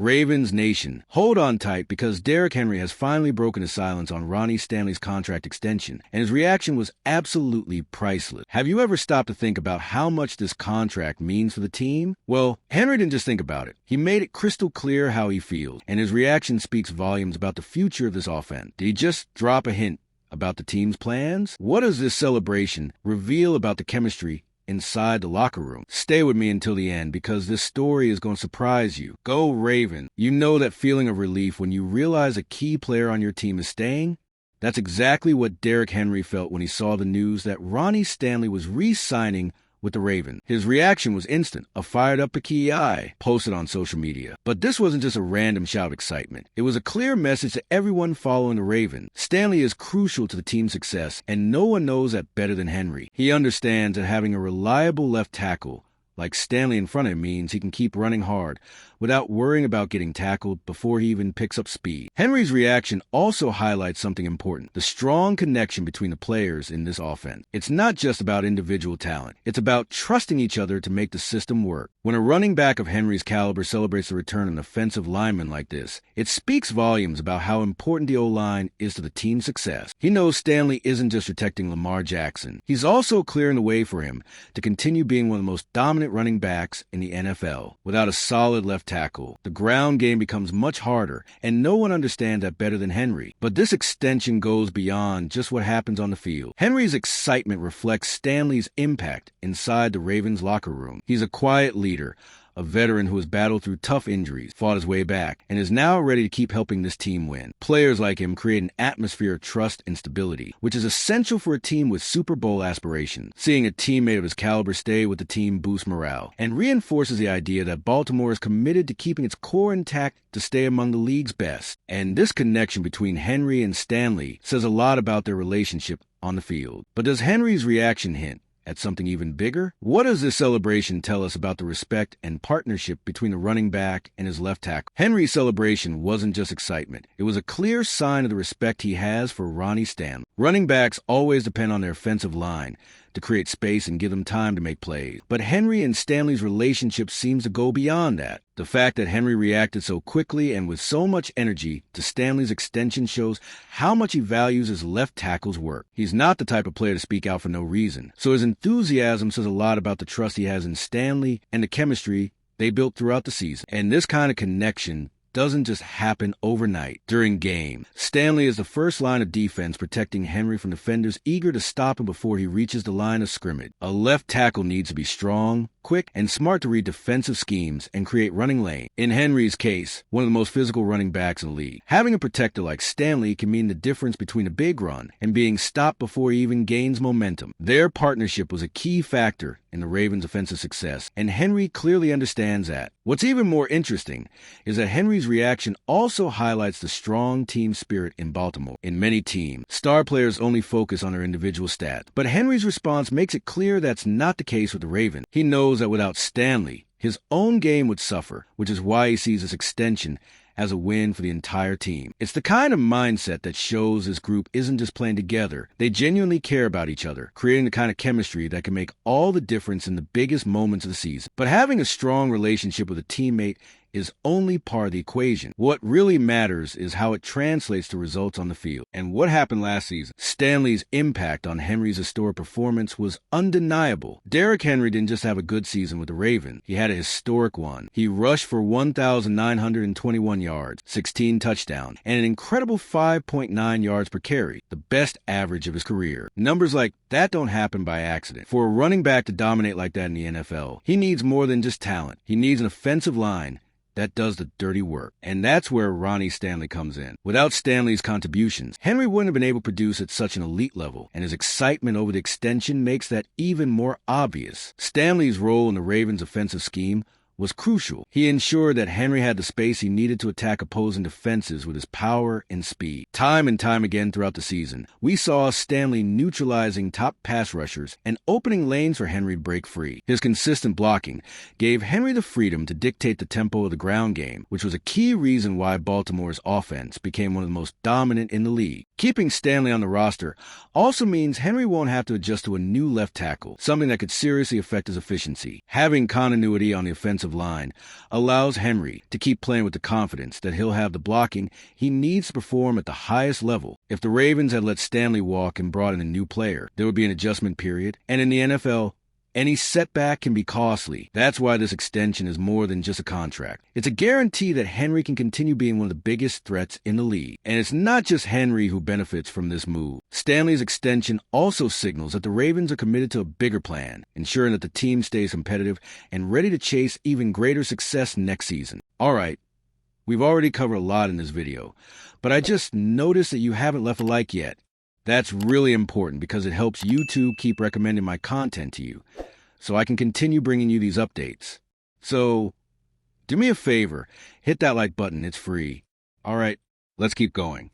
Ravens Nation, hold on tight because Derrick Henry has finally broken his silence on Ronnie Stanley's contract extension, and his reaction was absolutely priceless. Have you ever stopped to think about how much this contract means for the team? Well, Henry didn't just think about it. He made it crystal clear how he feels, and his reaction speaks volumes about the future of this offense. Did he just drop a hint about the team's plans? What does this celebration reveal about the chemistry inside the locker room? Stay with me until the end because this story is going to surprise you. Go Ravens. You know that feeling of relief when you realize a key player on your team is staying? That's exactly what Derrick Henry felt when he saw the news that Ronnie Stanley was re-signing with the Ravens. His reaction was instant. A fired-up PKI posted on social media. But this wasn't just a random shout of excitement. It was a clear message to everyone following the Ravens. Stanley is crucial to the team's success, and no one knows that better than Henry. He understands that having a reliable left tackle like Stanley in front of him means he can keep running hard without worrying about getting tackled before he even picks up speed. Henry's reaction also highlights something important: the strong connection between the players in this offense. It's not just about individual talent. It's about trusting each other to make the system work. When a running back of Henry's caliber celebrates the return of an offensive lineman like this, it speaks volumes about how important the O-line is to the team's success. He knows Stanley isn't just protecting Lamar Jackson. He's also clearing the way for him to continue being one of the most dominant running backs in the NFL. Without a solid left tackle, the ground game becomes much harder, and no one understands that better than Henry. But this extension goes beyond just what happens on the field. Henry's excitement reflects Stanley's impact inside the Ravens locker room. He's a quiet leader, a veteran who has battled through tough injuries, fought his way back, and is now ready to keep helping this team win. Players like him create an atmosphere of trust and stability, which is essential for a team with Super Bowl aspirations. Seeing a teammate of his caliber stay with the team boosts morale and reinforces the idea that Baltimore is committed to keeping its core intact to stay among the league's best. And this connection between Henry and Stanley says a lot about their relationship on the field. But does Henry's reaction hint at something even bigger? What does this celebration tell us about the respect and partnership between the running back and his left tackle? Henry's celebration wasn't just excitement. It was a clear sign of the respect he has for Ronnie Stanley. Running backs always depend on their offensive line to create space and give them time to make plays. But Henry and Stanley's relationship seems to go beyond that. The fact that Henry reacted so quickly and with so much energy to Stanley's extension shows how much he values his left tackle's work. He's not the type of player to speak out for no reason, so his enthusiasm says a lot about the trust he has in Stanley and the chemistry they built throughout the season. And this kind of connection doesn't just happen overnight. During game, Stanley is the first line of defense, protecting Henry from defenders eager to stop him before he reaches the line of scrimmage. A left tackle needs to be strong, quick, and smart to read defensive schemes and create running lane. In Henry's case, one of the most physical running backs in the league. Having a protector like Stanley can mean the difference between a big run and being stopped before he even gains momentum. Their partnership was a key factor in the Ravens' offensive success, and Henry clearly understands that. What's even more interesting is that Henry's reaction also highlights the strong team spirit in Baltimore. In many teams, star players only focus on their individual stats, but Henry's response makes it clear that's not the case with the Ravens. He knows that without Stanley, his own game would suffer, which is why he sees this extension as a win for the entire team. It's the kind of mindset that shows this group isn't just playing together. They genuinely care about each other, creating the kind of chemistry that can make all the difference in the biggest moments of the season. But having a strong relationship with a teammate is only part of the equation. What really matters is how it translates to results on the field. And what happened last season? Stanley's impact on Henry's historic performance was undeniable. Derrick Henry didn't just have a good season with the Ravens. He had a historic one. He rushed for 1,921 yards, 16 touchdowns, and an incredible 5.9 yards per carry, the best average of his career. Numbers like that don't happen by accident. For a running back to dominate like that in the NFL, he needs more than just talent. He needs an offensive line that does the dirty work. And that's where Ronnie Stanley comes in. Without Stanley's contributions, Henry wouldn't have been able to produce at such an elite level, and his excitement over the extension makes that even more obvious. Stanley's role in the Ravens' offensive scheme was crucial. He ensured that Henry had the space he needed to attack opposing defenses with his power and speed. Time and time again throughout the season, we saw Stanley neutralizing top pass rushers and opening lanes for Henry to break free. His consistent blocking gave Henry the freedom to dictate the tempo of the ground game, which was a key reason why Baltimore's offense became one of the most dominant in the league. Keeping Stanley on the roster also means Henry won't have to adjust to a new left tackle, something that could seriously affect his efficiency. Having continuity on the offensive offensive line allows Henry to keep playing with the confidence that he'll have the blocking he needs to perform at the highest level. If the Ravens had let Stanley walk and brought in a new player, there would be an adjustment period, and in the NFL, any setback can be costly. That's why this extension is more than just a contract. It's a guarantee that Henry can continue being one of the biggest threats in the league. And it's not just Henry who benefits from this move. Stanley's extension also signals that the Ravens are committed to a bigger plan, ensuring that the team stays competitive and ready to chase even greater success next season. All right, we've already covered a lot in this video, but I just noticed that you haven't left a like yet. That's really important because it helps YouTube keep recommending my content to you, so I can continue bringing you these updates. So, do me a favor, hit that like button, it's free. All right, let's keep going.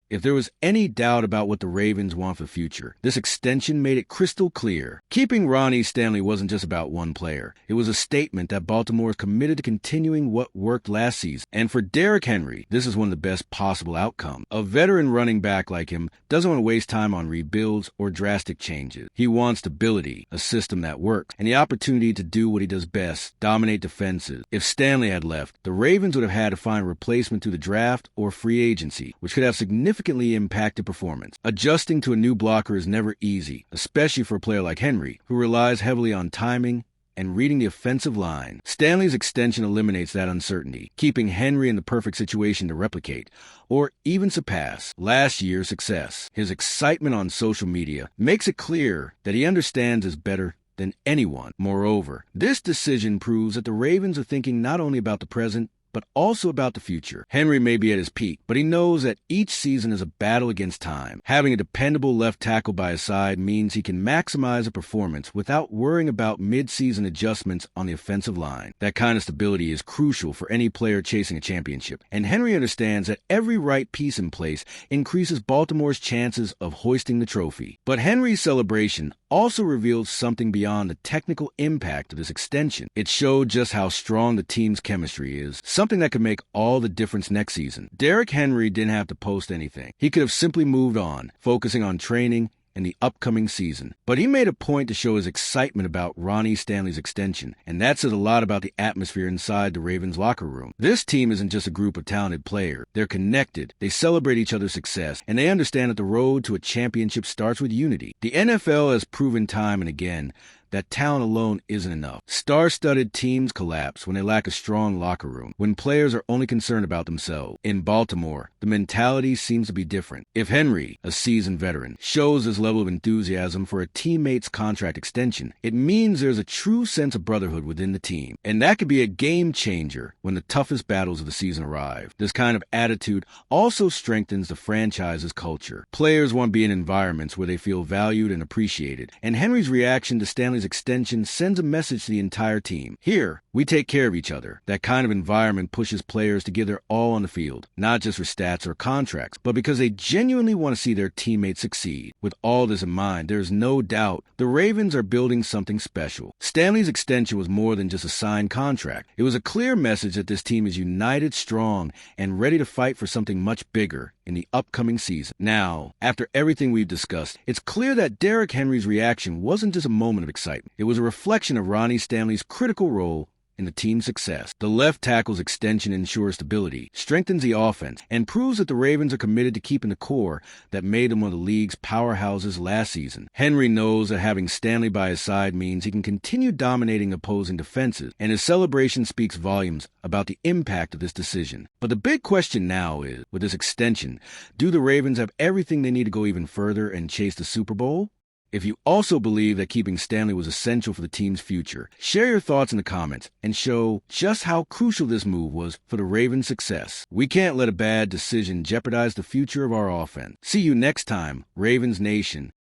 If there was any doubt about what the Ravens want for the future, this extension made it crystal clear. Keeping Ronnie Stanley wasn't just about one player. It was a statement that Baltimore is committed to continuing what worked last season. And for Derrick Henry, this is one of the best possible outcomes. A veteran running back like him doesn't want to waste time on rebuilds or drastic changes. He wants stability, a system that works, and the opportunity to do what he does best, dominate defenses. If Stanley had left, the Ravens would have had to find a replacement through the draft or free agency, which could have significantly impacted performance. Adjusting to a new blocker is never easy, especially for a player like Henry, who relies heavily on timing and reading the offensive line. Stanley's extension eliminates that uncertainty, keeping Henry in the perfect situation to replicate, or even surpass, last year's success. His excitement on social media makes it clear that he understands is better than anyone. Moreover, this decision proves that the Ravens are thinking not only about the present, but also about the future. Henry may be at his peak, but he knows that each season is a battle against time. Having a dependable left tackle by his side means he can maximize a performance without worrying about mid-season adjustments on the offensive line. That kind of stability is crucial for any player chasing a championship, and Henry understands that every right piece in place increases Baltimore's chances of hoisting the trophy. But Henry's celebration also reveals something beyond the technical impact of this extension. It showed just how strong the team's chemistry is, something that could make all the difference next season. Derrick Henry didn't have to post anything. He could have simply moved on, focusing on training and the upcoming season. But he made a point to show his excitement about Ronnie Stanley's extension, and that says a lot about the atmosphere inside the Ravens locker room. This team isn't just a group of talented players. They're connected, they celebrate each other's success, and they understand that the road to a championship starts with unity. The NFL has proven time and again that talent alone isn't enough. Star-studded teams collapse when they lack a strong locker room, when players are only concerned about themselves. In Baltimore, the mentality seems to be different. If Henry, a seasoned veteran, shows this level of enthusiasm for a teammate's contract extension, it means there's a true sense of brotherhood within the team. And that could be a game changer when the toughest battles of the season arrive. This kind of attitude also strengthens the franchise's culture. Players want to be in environments where they feel valued and appreciated, and Henry's reaction to Stanley's extension sends a message to the entire team. Here, we take care of each other. That kind of environment pushes players to give their all on the field, not just for stats or contracts, but because they genuinely want to see their teammates succeed. With all this in mind, there's no doubt the Ravens are building something special. Stanley's extension was more than just a signed contract. It was a clear message that this team is united, strong, and ready to fight for something much bigger in the upcoming season. Now, after everything we've discussed, it's clear that Derrick Henry's reaction wasn't just a moment of excitement. It was a reflection of Ronnie Stanley's critical role in the team's success. The left tackle's extension ensures stability, strengthens the offense, and proves that the Ravens are committed to keeping the core that made them one of the league's powerhouses last season. Henry knows that having Stanley by his side means he can continue dominating opposing defenses, and his celebration speaks volumes about the impact of this decision. But the big question now is, with this extension, do the Ravens have everything they need to go even further and chase the Super Bowl? If you also believe that keeping Stanley was essential for the team's future, share your thoughts in the comments and show just how crucial this move was for the Ravens' success. We can't let a bad decision jeopardize the future of our offense. See you next time, Ravens Nation.